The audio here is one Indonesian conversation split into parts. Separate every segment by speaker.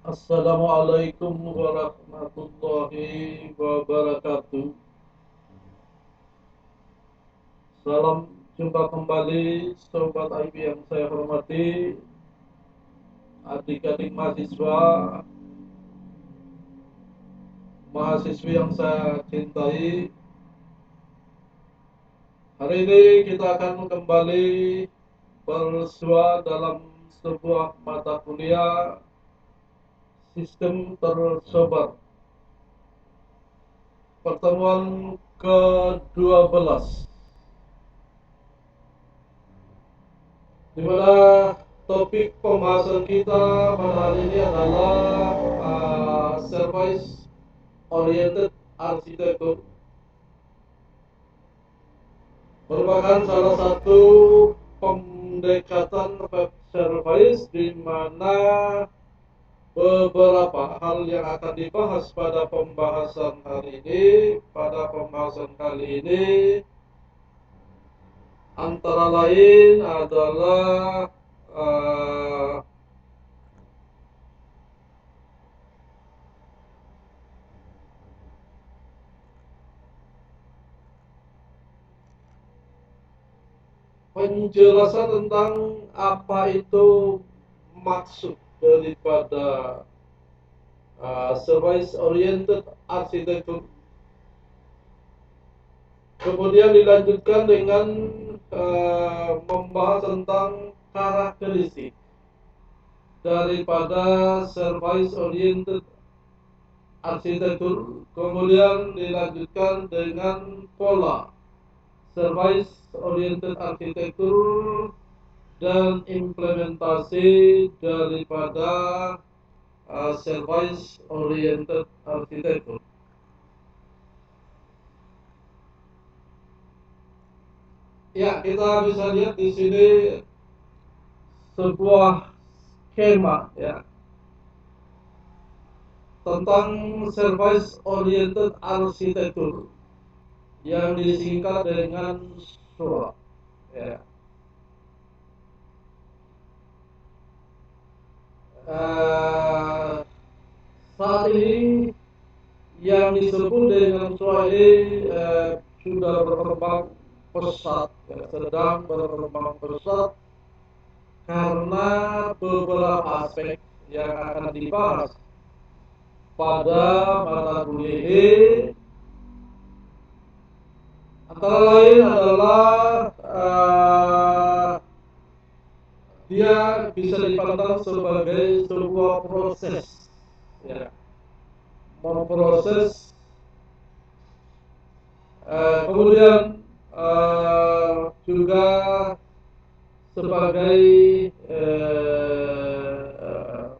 Speaker 1: Assalamualaikum warahmatullahi wabarakatuh. Salam jumpa kembali Sobat IB yang saya hormati, adik-adik mahasiswa, mahasiswi yang saya cintai. Hari ini kita akan kembali bersua dalam sebuah mata kuliah sistem tersebar. Pertemuan ke-12, di mana topik pembahasan kita pada hari ini adalah service oriented architecture, merupakan salah satu pendekatan web service di mana beberapa hal yang akan dibahas pada pembahasan hari ini, pada pembahasan kali ini, antara lain adalah uh, penjelasan tentang apa itu maksud daripada service oriented architecture. Kemudian dilanjutkan dengan membahas tentang karakteristik daripada service oriented architecture. Kemudian dilanjutkan dengan pola service oriented architecture dan implementasi daripada service oriented architecture. Ya, kita bisa lihat di sini sebuah skema ya tentang service oriented architecture yang disingkat dengan SOA. Ya. Saat ini yang disebut dengan SOA ini sudah berkembang pesat, ya, sedang berkembang pesat karena beberapa aspek yang akan dibahas pada mata kuliah ini, antara lain adalah dia bisa dipandang sebagai sebuah proses, ya, memproses, kemudian juga sebagai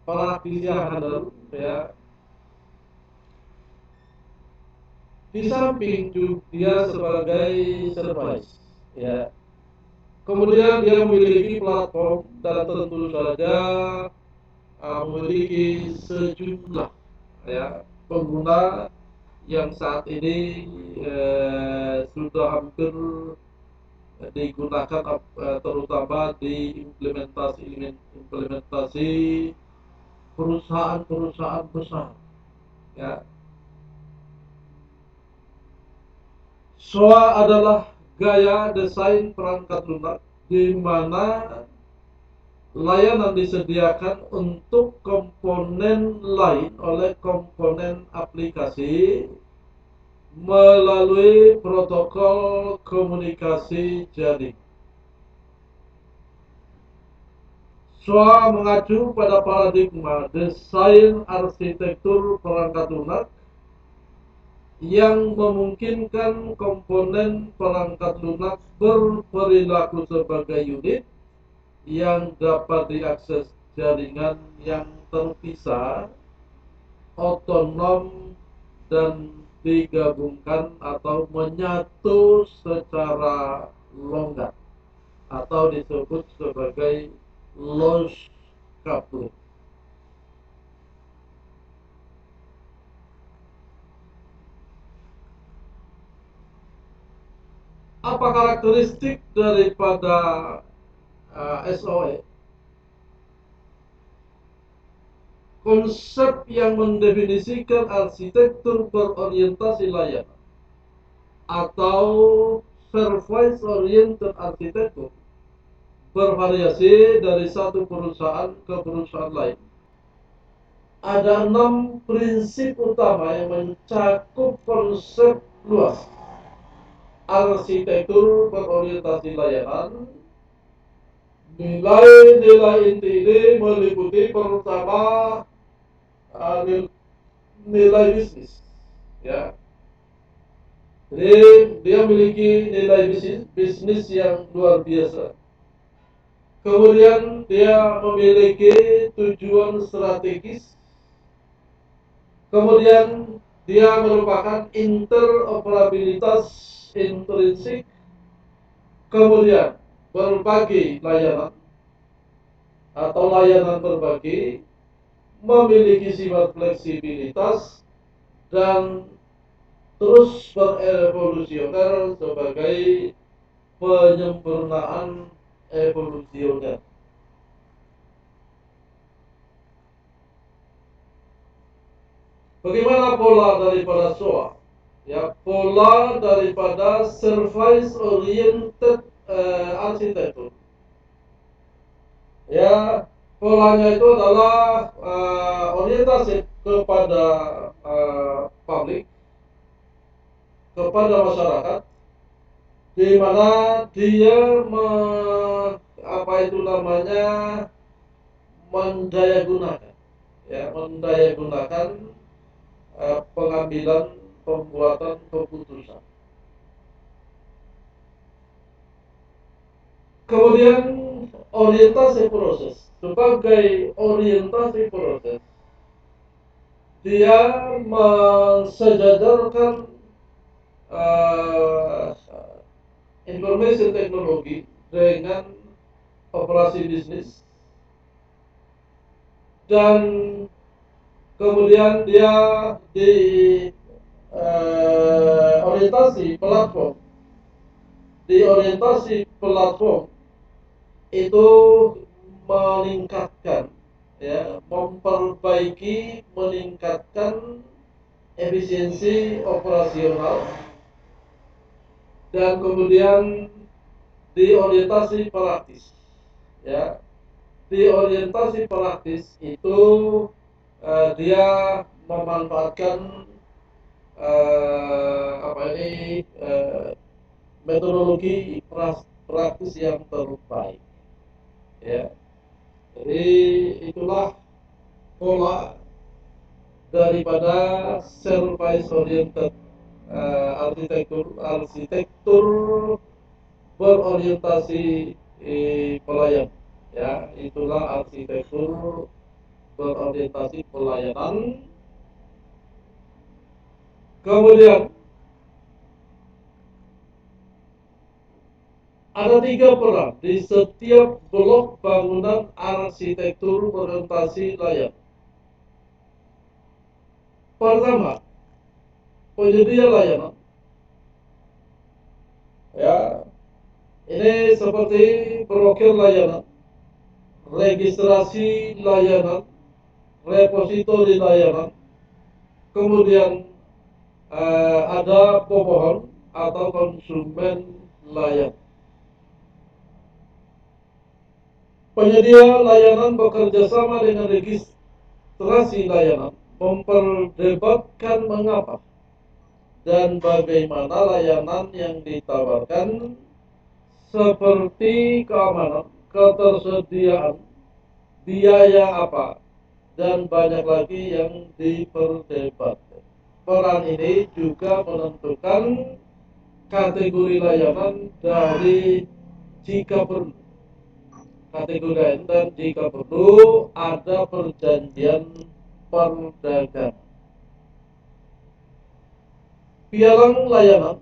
Speaker 1: praktisi yang handal, ya. Di samping juga dia sebagai service, ya. Kemudian dia memiliki platform dan tentu saja memiliki sejumlah, ya, pengguna yang saat ini sudah hampir digunakan, terutama di implementasi perusahaan-perusahaan besar, ya. SOA adalah gaya desain perangkat lunak di mana layanan disediakan untuk komponen lain oleh komponen aplikasi melalui protokol komunikasi jaring. SOA mengacu pada paradigma desain arsitektur perangkat lunak yang memungkinkan komponen perangkat lunak berperilaku sebagai unit yang dapat diakses jaringan yang terpisah, otonom, dan digabungkan atau menyatu secara longgar atau disebut sebagai loose coupling. Apa karakteristik daripada SOE? konsep yang mendefinisikan arsitektur berorientasi layanan atau service oriented arsitektur bervariasi dari satu perusahaan ke perusahaan lain. Ada 6 prinsip utama yang mencakup konsep luas arsitektur berorientasi layanan. Nilai-nilai inti ini meliputi pertama nilai bisnis, ya. Jadi dia memiliki nilai bisnis yang luar biasa. Kemudian dia memiliki tujuan strategis. Kemudian dia merupakan interoperabilitas intrinsik. Kemudian berbagi layanan atau layanan berbagi, memiliki sifat fleksibilitas dan terus berevolusioner sebagai penyempurnaan evolusioner. Bagaimana pola daripada SOA? Ya, pola daripada service oriented arsitektur. Ya, polanya itu adalah orientasi kepada publik, kepada masyarakat, di mana dia mendayagunakan, ya, mendayagunakan pengambilan pembuatan keputusan. Kemudian orientasi proses. Sebagai orientasi proses, dia mensejajarkan informasi teknologi dengan operasi bisnis, dan kemudian dia di orientasi platform. Di orientasi platform itu meningkatkan, ya, memperbaiki, meningkatkan efisiensi operasional, dan kemudian di orientasi praktis, ya. Di orientasi praktis itu dia memanfaatkan metodologi praktis yang terbaik, ya. Jadi itulah pola daripada service oriented arsitektur berorientasi pelayan, ya. Itulah arsitektur berorientasi pelayanan. Kemudian ada 3 peran di setiap blok bangunan arsitektur berorientasi layanan. Pertama, penyedia layanan, ya. Ini seperti broker layanan, registrasi layanan, repositori layanan. Kemudian ada pemohon atau konsumen layanan. Penyedia layanan bekerja sama dengan registrasi layanan, memperdebatkan mengapa dan bagaimana layanan yang ditawarkan, seperti keamanan, ketersediaan, biaya apa, dan banyak lagi yang diperdebatkan. Peran ini juga menentukan kategori layanan dari jika perlu. Kategori layanan dan jika perlu ada perjanjian perdagangan. Pialang layanan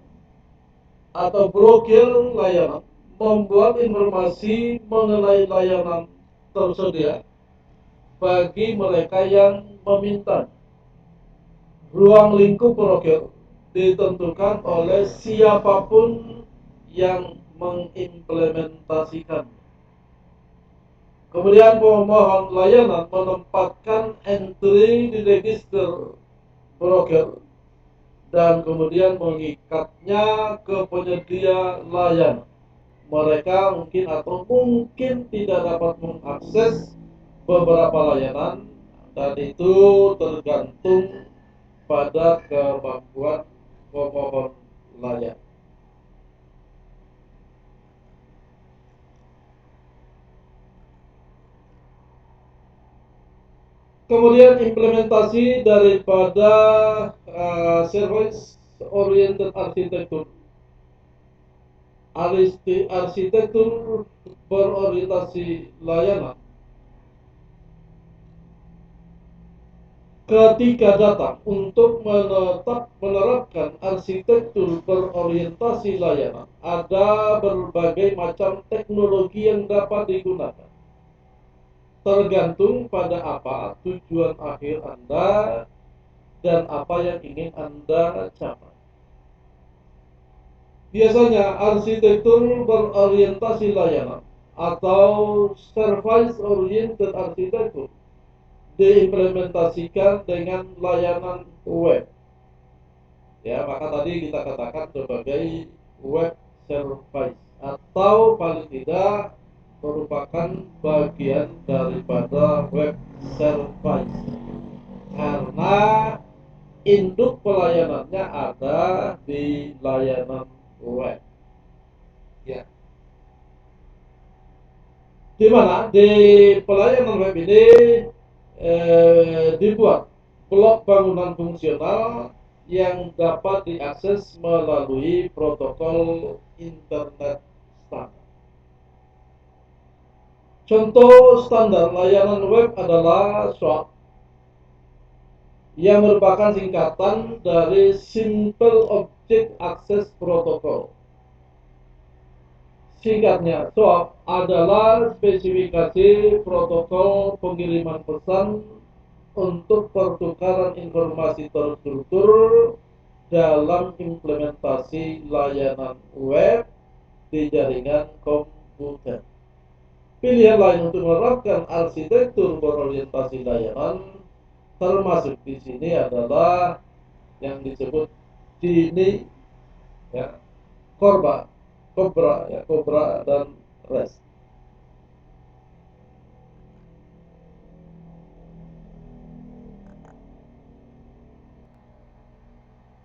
Speaker 1: atau broker layanan membuat informasi mengenai layanan tersedia bagi mereka yang meminta. Ruang lingkup broker ditentukan oleh siapapun yang mengimplementasikan. Kemudian pemohon layanan menempatkan entry di register broker dan kemudian mengikatnya ke penyedia layanan. Mereka mungkin atau mungkin tidak dapat mengakses beberapa layanan, dan itu tergantung pada kemampuan pemohon layanan. Kemudian implementasi daripada service oriented architecture. Arsitektur berorientasi layanan ketika datang untuk menerapkan arsitektur berorientasi layanan, ada berbagai macam teknologi yang dapat digunakan. Tergantung pada apa tujuan akhir Anda dan apa yang ingin Anda capai. Biasanya arsitektur berorientasi layanan atau service oriented architecture diimplementasikan dengan layanan web. Ya, maka tadi kita katakan sebagai web service atau paling tidak merupakan bagian daripada web service karena induk pelayanannya ada di layanan web. Ya. Di mana di pelayanan web ini dibuat blok bangunan fungsional yang dapat diakses melalui protokol internet standar. Contoh standar layanan web adalah SOAP yang merupakan singkatan dari Simple Object Access Protocol. Singkatnya, SOAP adalah spesifikasi protokol pengiriman pesan untuk pertukaran informasi terstruktur dalam implementasi layanan web di jaringan komputer. Pilihan lain untuk menerapkan arsitektur berorientasi layanan termasuk di sini adalah yang disebut DINI, ya, Korba, Cobra, ya, Cobra dan REST.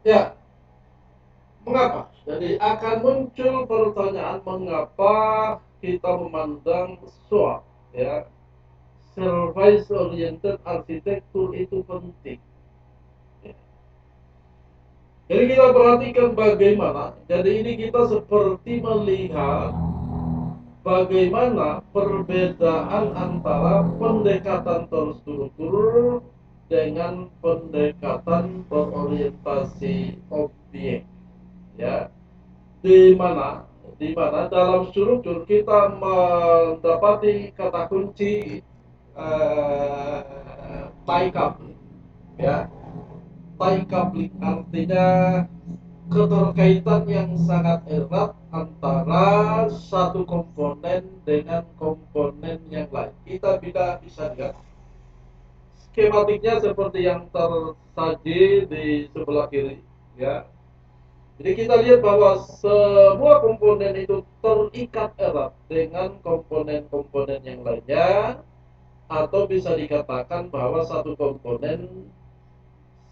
Speaker 1: Ya, mengapa? Jadi akan muncul pertanyaan mengapa kita memandang SWOT, ya, Service Oriented Architecture itu penting. Ya. Jadi kita perhatikan bagaimana. Jadi ini kita seperti melihat bagaimana perbedaan antara pendekatan terstruktur dengan pendekatan berorientasi objek, ya, di mana dalam struktur kita mendapati kata kunci tie coupling, ya, tie coupling artinya keterkaitan yang sangat erat antara satu komponen dengan komponen yang lain. Kita bisa lihat skematiknya seperti yang tersaji di sebelah kiri, ya. Jadi kita lihat bahwa semua komponen itu terikat erat dengan komponen-komponen yang lainnya, atau bisa dikatakan bahwa satu komponen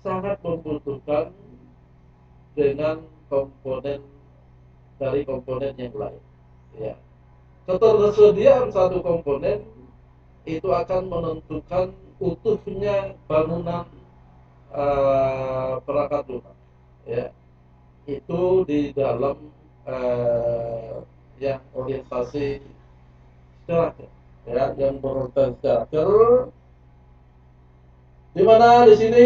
Speaker 1: sangat membutuhkan dengan komponen dari komponen yang lain. Ya. Ketersediaan satu komponen itu akan menentukan utuhnya bangunan perangkat lunak. Ya. Itu di dalam yang orientasi struktur, ya, yang berorientasi struktur, di mana di sini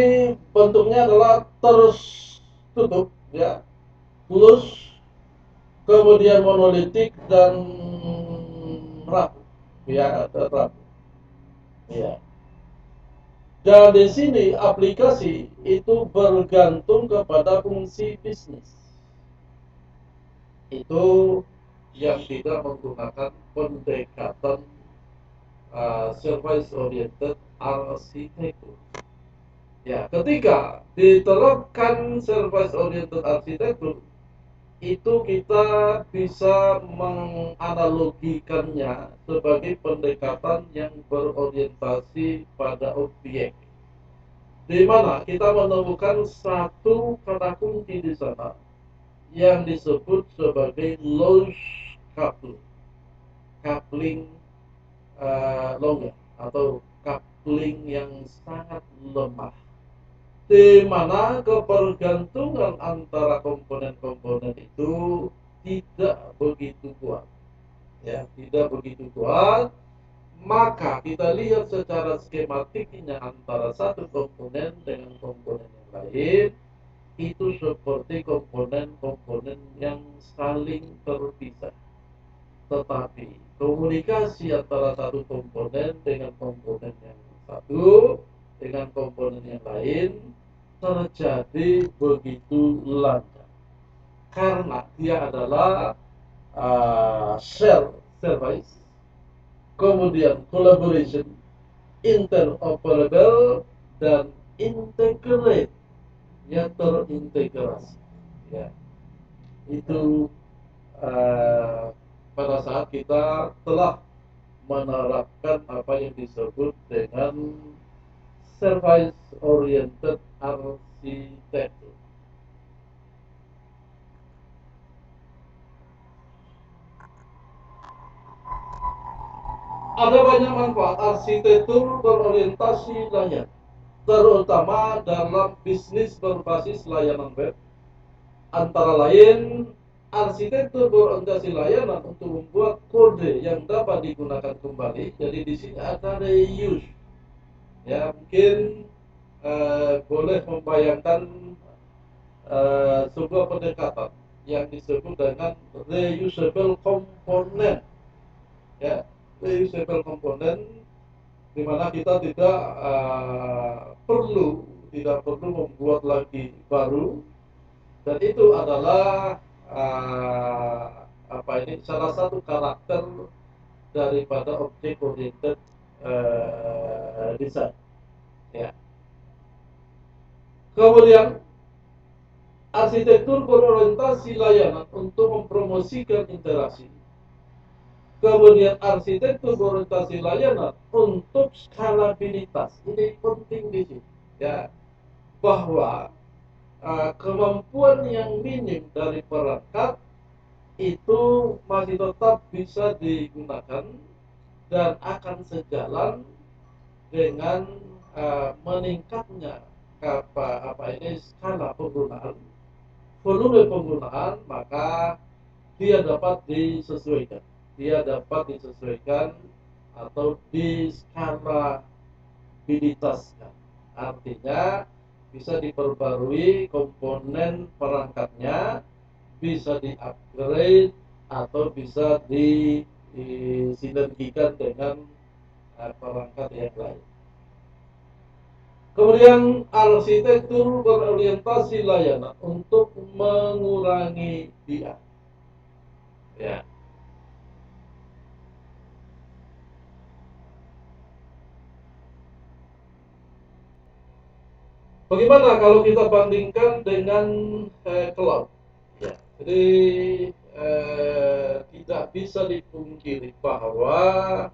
Speaker 1: bentuknya adalah tertutup, ya, plus, kemudian monolitik dan rapuh, ya, rapuh, ya. Dan di sini aplikasi itu bergantung kepada fungsi bisnis. Itu yang tidak menggunakan pendekatan service oriented architecture. Ya, ketika diterapkan service oriented architecture, itu kita bisa menganalogikannya sebagai pendekatan yang berorientasi pada objek, di mana kita menemukan satu kata kunci di sana yang disebut sebagai loose coupling, coupling longgar atau coupling yang sangat lemah, di mana ketergantungan antara komponen-komponen itu tidak begitu kuat, ya, tidak begitu kuat. Maka kita lihat secara skematiknya antara satu komponen dengan komponen yang lain itu seperti komponen-komponen yang saling terpisah, tetapi komunikasi antara satu komponen dengan komponen yang satu dengan komponen yang lain terjadi begitu lancar karena dia adalah share service, kemudian collaboration, interoperable, dan integrate, ya, terintegrasi, ya. Itu pada saat kita telah menerapkan apa yang disebut dengan service oriented architecture. Ada banyak manfaat arsitektur berorientasi layanan, terutama dalam bisnis berbasis layanan web. Antara lain, arsitektur berorientasi layanan untuk membuat kode yang dapat digunakan kembali. Jadi di sini ada reuse. Ya, mungkin boleh membayangkan sebuah pendekatan yang disebut dengan reusable component. Ya, reusable component di mana kita tidak perlu membuat lagi baru, dan itu adalah salah satu karakter daripada object oriented design, ya. Kemudian arsitektur berorientasi layanan untuk mempromosikan interaksi. Kemudian arsitektur berorientasi layanan untuk skalabilitas. Ini penting di sini, ya, bahwa kemampuan yang minim dari perangkat itu masih tetap bisa digunakan dan akan sejalan dengan meningkatnya skala penggunaan, volume penggunaan, maka dia dapat disesuaikan atau diskalabilitaskan. Artinya bisa diperbarui komponen perangkatnya, bisa di-upgrade atau bisa disinergikan dengan perangkat yang lain. Kemudian arsitektur berorientasi layanan untuk mengurangi biaya. Ya. Bagaimana kalau kita bandingkan dengan cloud? Ya. Jadi tidak bisa dipungkiri bahwa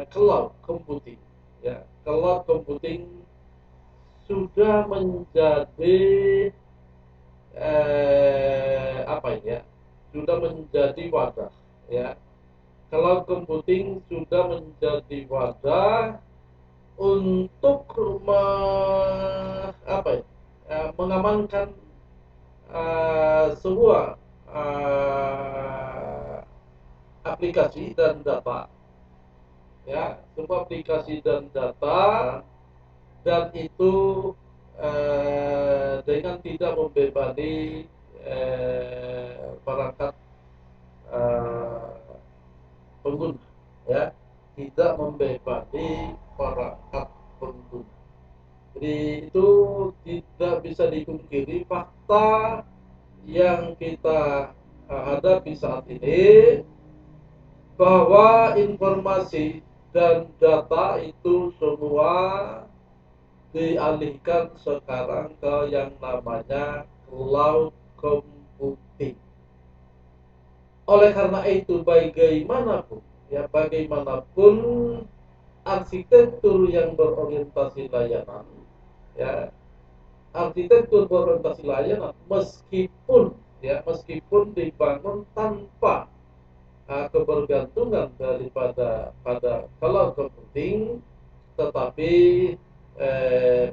Speaker 1: cloud computing, ya, cloud computing sudah menjadi sudah menjadi wadah, ya. Cloud computing sudah menjadi wadah untuk mengamankan sebuah aplikasi dan data, ya, sebuah aplikasi dan data, dan itu dengan tidak membebani perangkat pengguna, ya, tidak membebani perangkat pengguna. Jadi itu tidak bisa dipungkiri fakta yang kita hadapi saat ini, bahwa informasi dan data itu semua dialihkan sekarang ke yang namanya cloud computing. Oleh karena itu bagaimanapun arsitektur yang berorientasi layanan, ya arsitektur berorientasi layanan meskipun dibangun tanpa kebergantungan daripada pada cloud computing, tetapi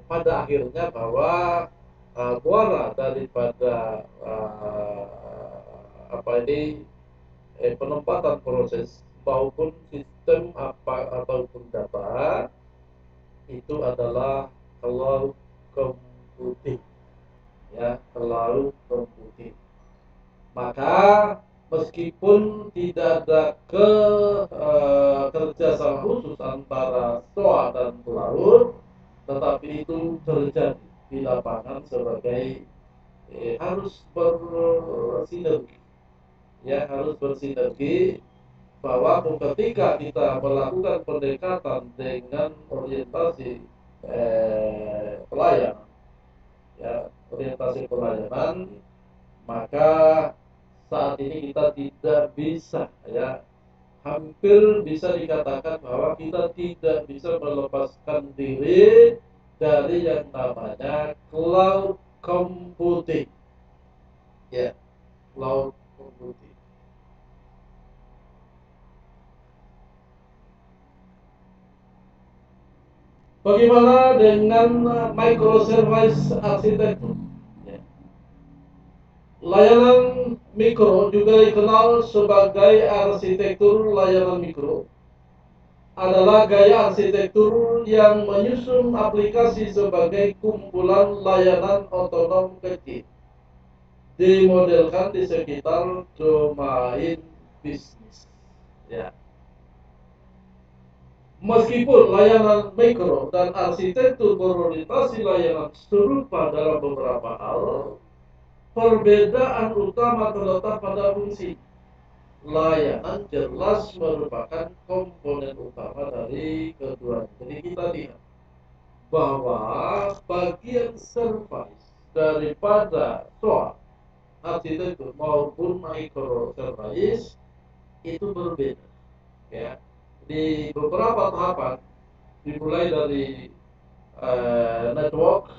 Speaker 1: pada akhirnya bahwa muara daripada penempatan proses maupun sistem ataupun data itu adalah cloud computing, ya cloud computing. Maka meskipun tidak ada kerjasama khusus antara SOA dan pelaut, tetapi itu terjadi di lapangan sebagai harus bersinergi, ya harus bersinergi, bahwa ketika kita melakukan pendekatan dengan orientasi pelayanan, ya orientasi pelayanan, maka saat ini kita tidak bisa, ya hampir bisa dikatakan bahwa kita tidak bisa melepaskan diri dari yang namanya cloud computing, ya cloud computing. Bagaimana dengan microservice architecture? Ya. Layanan mikro juga dikenal sebagai arsitektur layanan mikro, adalah gaya arsitektur yang menyusun aplikasi sebagai kumpulan layanan otonom kecil, dimodelkan di sekitar domain bisnis. Ya. Meskipun layanan mikro dan arsitektur berorientasi layanan serupa dalam beberapa hal, perbedaan utama terletak pada fungsi. Layanan jelas merupakan komponen utama dari keduanya. Jadi kita lihat bahwa bagian service daripada SOA, arsitektur maupun microservice itu berbeda, ya. Di beberapa tahapan, dimulai dari network,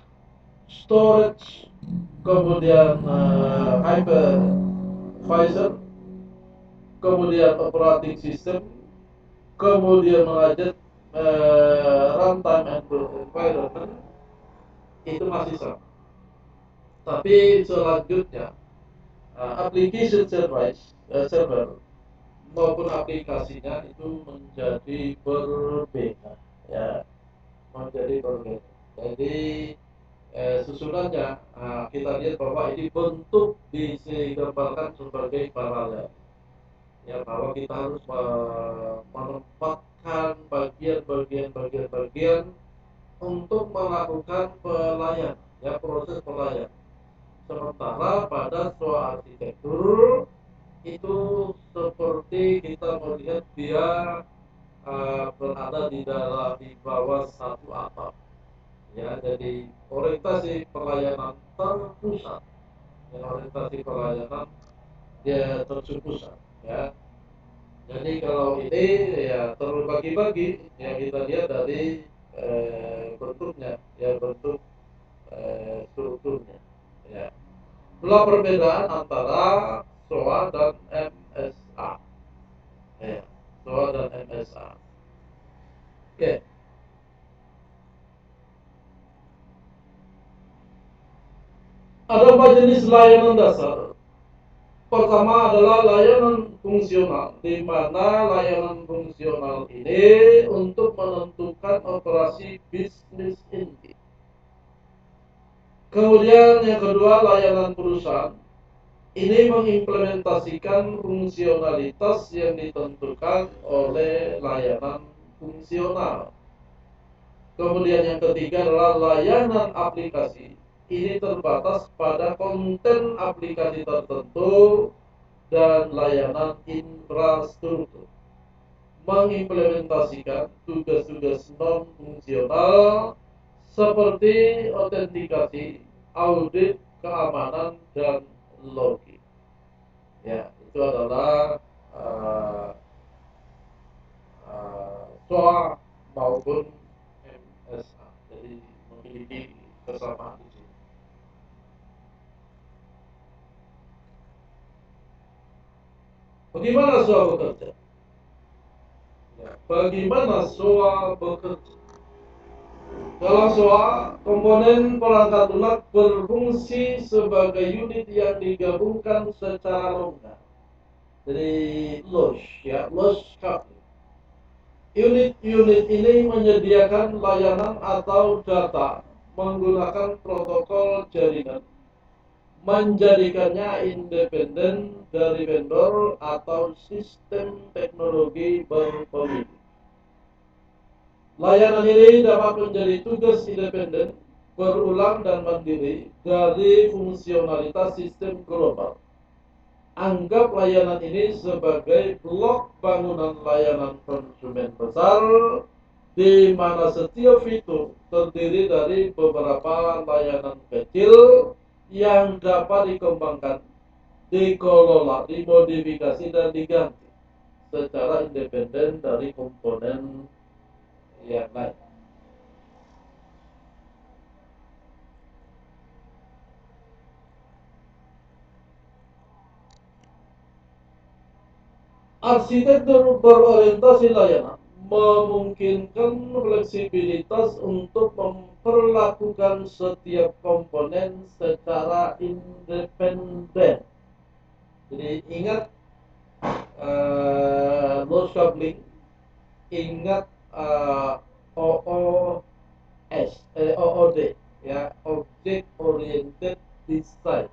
Speaker 1: storage, kemudian hypervisor, kemudian operating system, kemudian lanjut runtime environment, itu masih sama. Tapi selanjutnya application server maupun aplikasinya itu menjadi berbeda, ya menjadi berbeda. Jadi susunannya kita lihat bahwa ini bentuk digambarkan sebagai paralel, ya bahwa kita harus menempatkan bagian untuk melakukan pelayan, ya proses pelayan. Sementara pada soal arsitektur itu seperti kita melihat dia berada di bawah satu atap, ya. Jadi orientasi pelayanan terpusat, ya orientasi pelayanan dia terpusat, ya. Jadi kalau ini ya terbagi-bagi, ya kita lihat dari bentuknya, ya bentuk strukturnya, ya. Itulah perbedaan antara SOA dan MSA, ya SOA dan MSA. Oke. Ada empat jenis layanan dasar. Pertama adalah layanan fungsional, di mana layanan fungsional ini untuk menentukan operasi bisnis inti. Kemudian yang kedua, layanan perusahaan. Ini mengimplementasikan fungsionalitas yang ditentukan oleh layanan fungsional. Kemudian yang ketiga adalah layanan aplikasi. Ini terbatas pada konten aplikasi tertentu dan layanan infrastruktur. mengimplementasikan tugas-tugas non-fungsional seperti autentikasi, audit, keamanan, dan login. Ya, itu adalah SOA maupun MSA. Jadi memiliki kesamaan di sini. Bagaimana SOA bekerja? Ya, bagaimana SOA bekerja? Dalam SOA, komponen perangkat lunak berfungsi sebagai unit yang digabungkan secara longgar. Jadi LOS, ya, LOS coupling. Unit-unit ini menyediakan layanan atau data menggunakan protokol jaringan, menjadikannya independen dari vendor atau sistem teknologi berpemilik. Layanan ini dapat menjadi tugas independen, berulang dan mandiri dari fungsionalitas sistem global. Anggap layanan ini sebagai blok bangunan layanan konsumen besar, di mana setiap fitur terdiri dari beberapa layanan kecil yang dapat dikembangkan, dikelola, dimodifikasi, dan diganti secara independen dari komponen yang lain. Arsitektur berorientasi layanan memungkinkan fleksibilitas untuk memperlakukan setiap komponen secara independen. Jadi ingat load coupling, ingat OOD, ya, Object Oriented Design.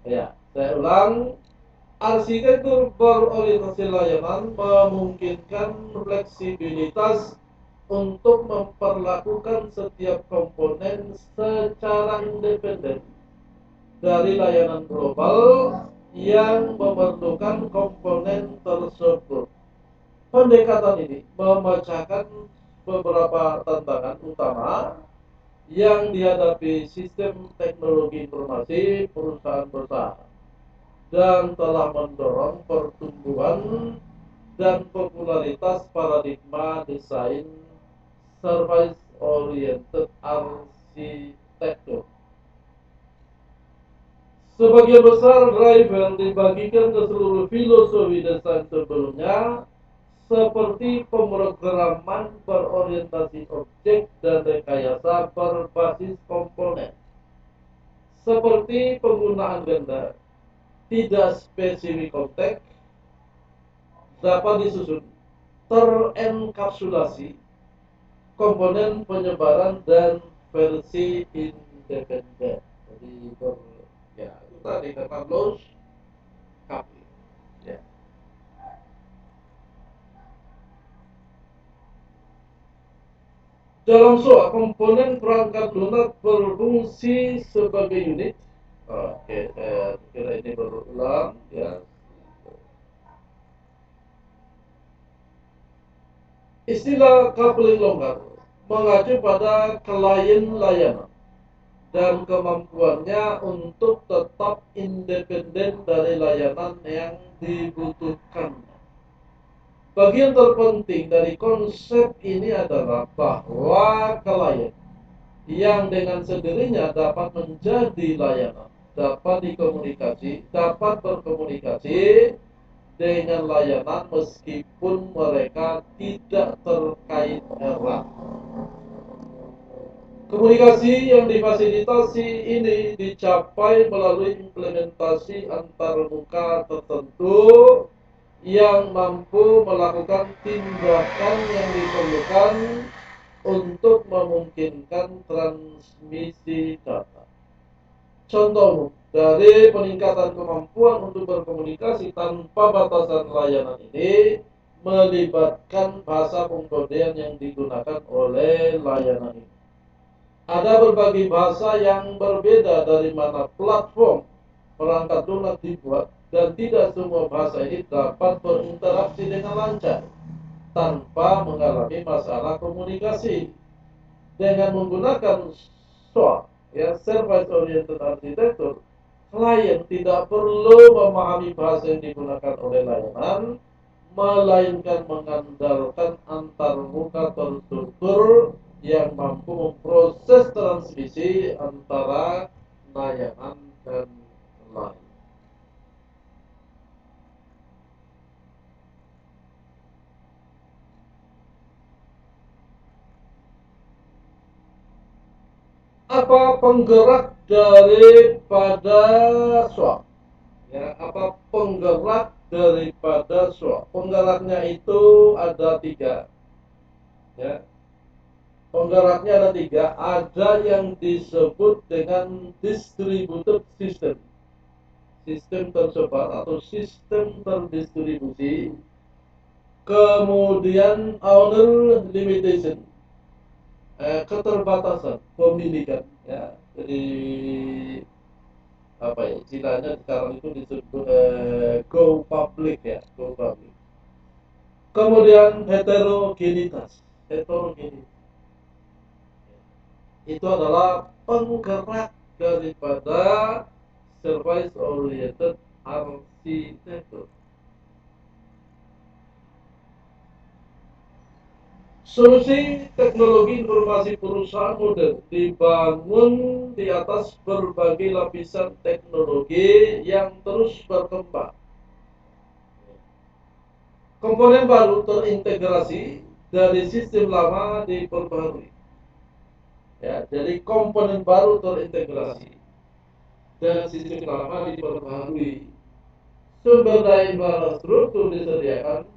Speaker 1: Ya, saya ulang. Arsitektur berorientasi layanan memungkinkan fleksibilitas untuk memperlakukan setiap komponen secara independen dari layanan global yang memerlukan komponen tersebut. Pendekatan ini memecahkan beberapa tantangan utama yang dihadapi sistem teknologi informasi perusahaan besar, dan telah mendorong pertumbuhan dan popularitas paradigma desain service oriented arsitektur. Sebagian besar driver dibagikan ke seluruh filosofi desain sebelumnya, seperti pemrograman berorientasi objek dan rekayasa berbasis komponen, seperti penggunaan ganda tidak spesifik konteks, dapat disusun terenkapsulasi, komponen penyebaran, dan versi independen. Jadi ya itu tadi kata loss coupling. Ya. Dalam SOA, komponen perangkat lunak berfungsi sebagai unit. Oke, saya kira ini berulang ya. Istilah coupling longgar mengacu pada klien layanan dan kemampuannya untuk tetap independen dari layanan yang dibutuhkan. Bagian terpenting dari konsep ini adalah bahwa klien yang dengan sendirinya dapat menjadi layanan, dapat berkomunikasi dengan layanan meskipun mereka tidak terkait erat. Komunikasi yang difasilitasi ini dicapai melalui implementasi antarmuka tertentu yang mampu melakukan tindakan yang diperlukan untuk memungkinkan transmisi data. Contoh dari peningkatan kemampuan untuk berkomunikasi tanpa batasan layanan ini melibatkan bahasa pengkodean yang digunakan oleh layanan ini. Ada berbagai bahasa yang berbeda dari mana platform perangkat lunak dibuat, dan tidak semua bahasa ini dapat berinteraksi dengan lancar. tanpa mengalami masalah komunikasi. Dengan menggunakan SWOT, ya, Service Oriented Architecture, klien tidak perlu memahami bahasa yang digunakan oleh layanan, melainkan mengandalkan antarmuka terstruktur yang mampu memproses transmisi antara layanan dan klien. Apa penggerak daripada SWOT? Ya, apa penggerak daripada SWOT? Penggeraknya itu ada tiga. Ya, penggeraknya ada tiga. Ada yang disebut dengan distributed system, sistem tersebar atau sistem terdistribusi. Kemudian owner limitation, keterbatasan pemilikan. Ya, jadi apa ya istilahnya sekarang itu disebut go public, ya, go public. Kemudian heterogenitas itu adalah penggerak daripada service oriented arsitektur. Solusi teknologi informasi perusahaan modern dibangun di atas berbagai lapisan teknologi yang terus berkembang. Komponen baru terintegrasi dari sistem lama diperbarui. Ya, jadi komponen baru terintegrasi dan sistem lama diperbarui. Sumber daya infrastruktur disediakan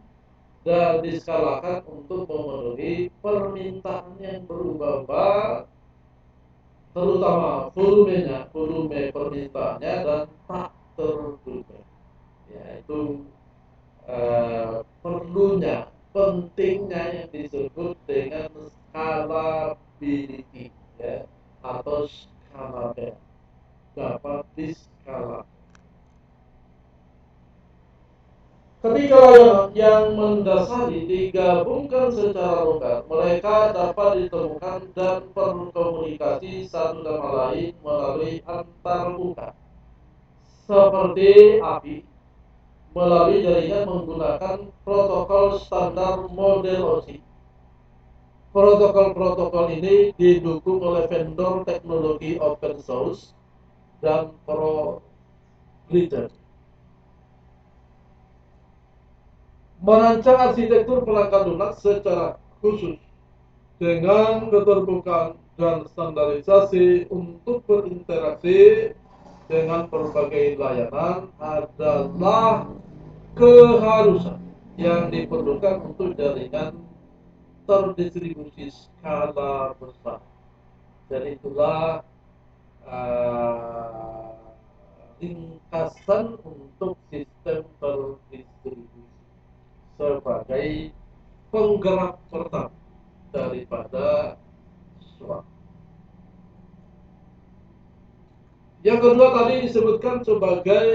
Speaker 1: dan diskalakan untuk memenuhi permintaan yang berubah-ubah, terutama volume permintaannya dan tak terduga. Yaitu perlunya, pentingnya yang disebut dengan scalability, ya, atau scalable, dapat diskala. Ketika layanan yang mendasari digabungkan secara longgar, mereka dapat ditemukan dan berkomunikasi satu sama lain melalui antarmuka, seperti API, melalui jaringan menggunakan protokol standar model OSI. Protokol-protokol ini didukung oleh vendor teknologi open source dan proprietary. Merancang arsitektur perangkat lunak secara khusus dengan keterbukaan dan standarisasi untuk berinteraksi dengan berbagai layanan adalah keharusan yang diperlukan untuk jaringan terdistribusi skala besar. Dan itulah ringkasan untuk sistem terdistribusi sebagai penggerak pertama daripada suatu. Yang kedua tadi disebutkan sebagai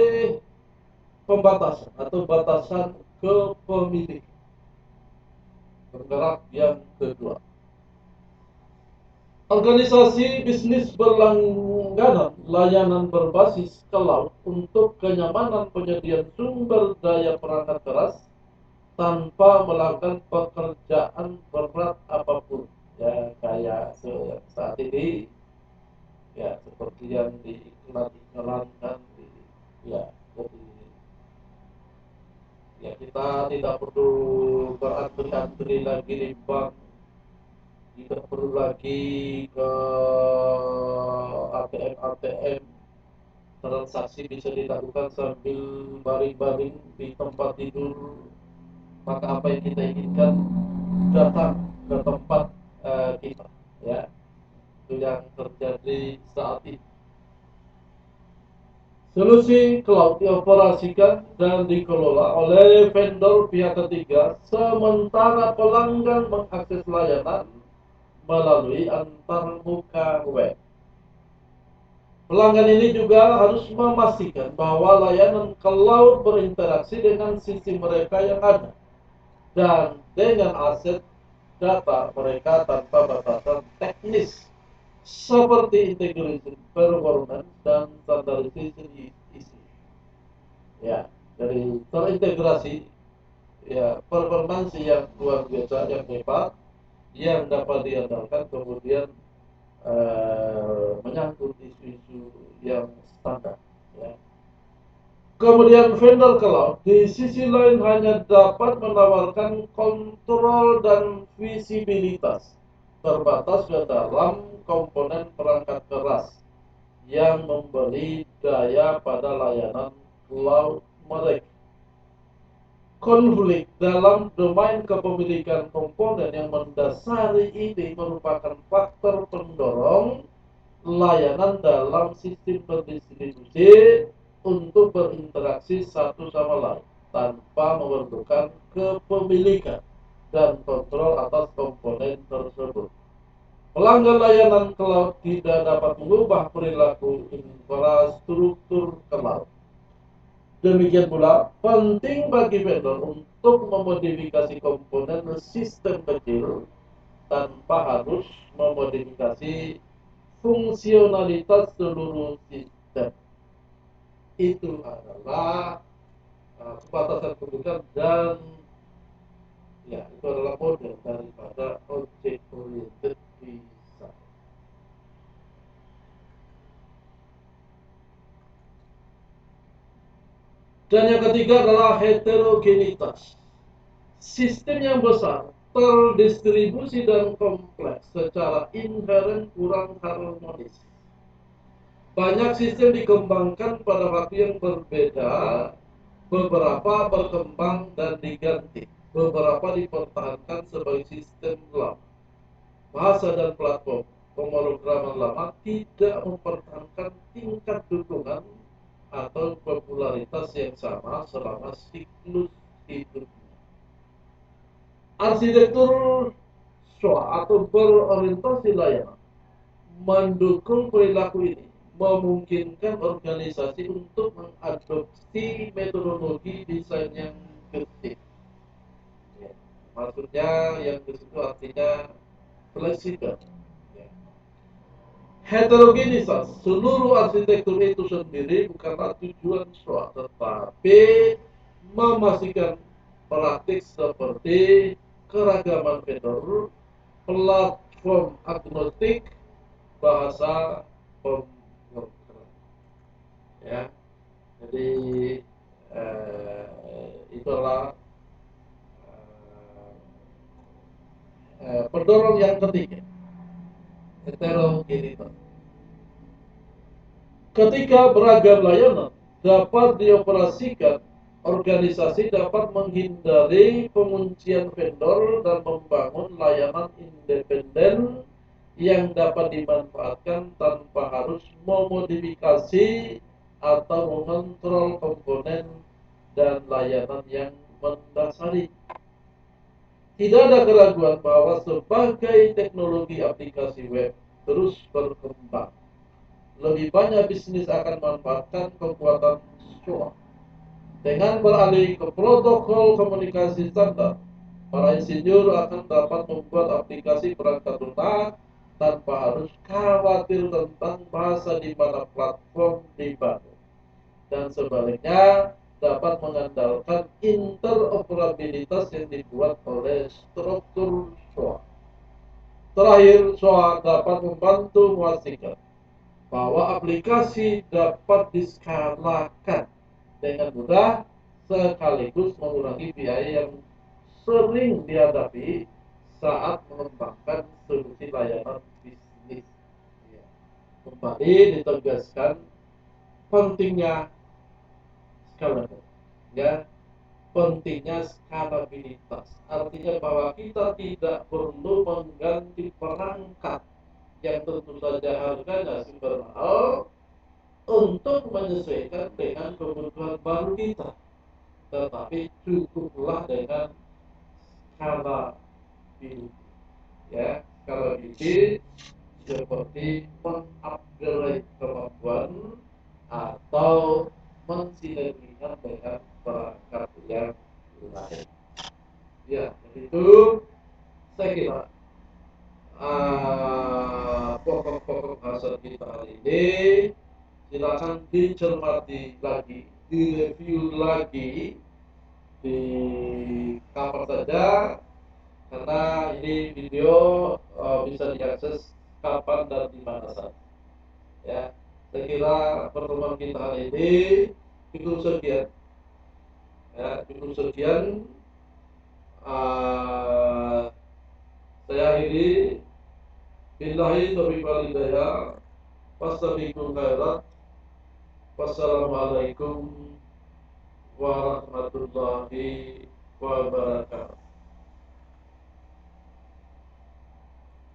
Speaker 1: pembatasan atau batasan kepemilikan. Penggerak yang kedua, organisasi bisnis berlangganan layanan berbasis cloud untuk kenyamanan penyediaan sumber daya perangkat keras tanpa melakukan pekerjaan berat apapun, ya, kayak saat ini, ya, seperti yang diiklankan ya, jadi ya kita tidak perlu berantri-antri lagi di bank, tidak perlu lagi ke ATM. Transaksi bisa dilakukan sambil baring-baring di tempat tidur. Maka apa yang kita inginkan datang ke tempat kita, ya, itu yang terjadi saat ini. Solusi cloud dioperasikan dan dikelola oleh vendor pihak ketiga, sementara pelanggan mengakses layanan melalui antarmuka web. Pelanggan ini juga harus memastikan bahwa layanan cloud berinteraksi dengan sistem mereka yang ada dan dengan aset data mereka tanpa batasan teknis seperti integration, performance, dan standardization isi. Ya, dari terintegrasi ya performance yang luar biasa yang hebat yang dapat diandalkan kemudian menyangkut isu-isu yang standar ya. Kemudian vendor cloud di sisi lain hanya dapat menawarkan kontrol dan visibilitas terbatas ke dalam komponen perangkat keras yang memberi daya pada layanan cloud mereka. Konflik dalam domain kepemilikan komponen yang mendasari ini merupakan faktor pendorong layanan dalam sistem berdistribusi untuk berinteraksi satu sama lain tanpa memerlukan kepemilikan dan kontrol atas komponen tersebut. Pelanggan layanan cloud tidak dapat mengubah perilaku infrastruktur cloud. Demikian pula, penting bagi vendor untuk memodifikasi komponen sistem kecil tanpa harus memodifikasi fungsionalitas seluruh sistem. Itu adalah batasan kebutuhan dan ya itu adalah model daripada object oriented design. Dan yang ketiga adalah heterogenitas. Sistem yang besar, terdistribusi dan kompleks secara inheren kurang harmonis. Banyak sistem dikembangkan pada waktu yang berbeda, beberapa berkembang dan diganti, beberapa dipertahankan sebagai sistem lama. Bahasa dan platform pemrograman lama tidak mempertahankan tingkat dukungan atau popularitas yang sama selama siklus hidupnya. Arsitektur SWA atau berorientasi layanan mendukung perilaku ini, memungkinkan organisasi untuk mengadopsi metodologi desain yang kreatif. Ya, maksudnya yang disitu artinya fleksibel. Ya. Heterogenisasi seluruh arsitektur itu sendiri bukanlah tujuan SWA, tetapi memastikan praktik seperti keragaman vendor, platform agnostik, bahasa pemrograman. Ya, jadi itulah pendorong yang ketiga, heterogenitas. Ketika beragam layanan dapat dioperasikan, organisasi dapat menghindari penguncian vendor dan membangun layanan independen yang dapat dimanfaatkan tanpa harus memodifikasi atau mengontrol komponen dan layanan yang mendasari. Tidak ada keraguan bahwa sebagai teknologi aplikasi web terus berkembang, lebih banyak bisnis akan memanfaatkan kekuatan SWA. Dengan beralih ke protokol komunikasi standar, para insinyur akan dapat membuat aplikasi perangkat lunak tanpa harus khawatir tentang bahasa di mana platform dibangun. Dan sebaliknya, dapat mengandalkan interoperabilitas yang dibuat oleh struktur SWA. Terakhir, SWA dapat membantu memastikan bahwa aplikasi dapat diskalakan dengan mudah sekaligus mengurangi biaya yang sering dihadapi saat mengembangkan solusi layanan bisnis. Ya. Kembali ditegaskan pentingnya skalabilitas, ya, pentingnya skalabilitas. Artinya bahwa kita tidak perlu mengganti perangkat yang tentu saja harganya super mahal untuk menyesuaikan dengan kebutuhan baru kita, tetapi cukuplah dengan skala bill, ya, skala bill seperti mengupgrade kemampuan atau mensinergikan dengan perangkat yang lain. Ya, itu pembahasan kita hari ini. Silakan dicermati lagi, direview lagi di kapan saja, karena ini video bisa diakses kapan dan di mana saja. Ya, saya kira pertemuan kita hari ini cukup sekian. Ya, cukup sekian. Saya akhiri. Billahi taufiq wal hidayah. Wassalamualaikum khairat. Wassalamualaikum warahmatullahi wabarakatuh.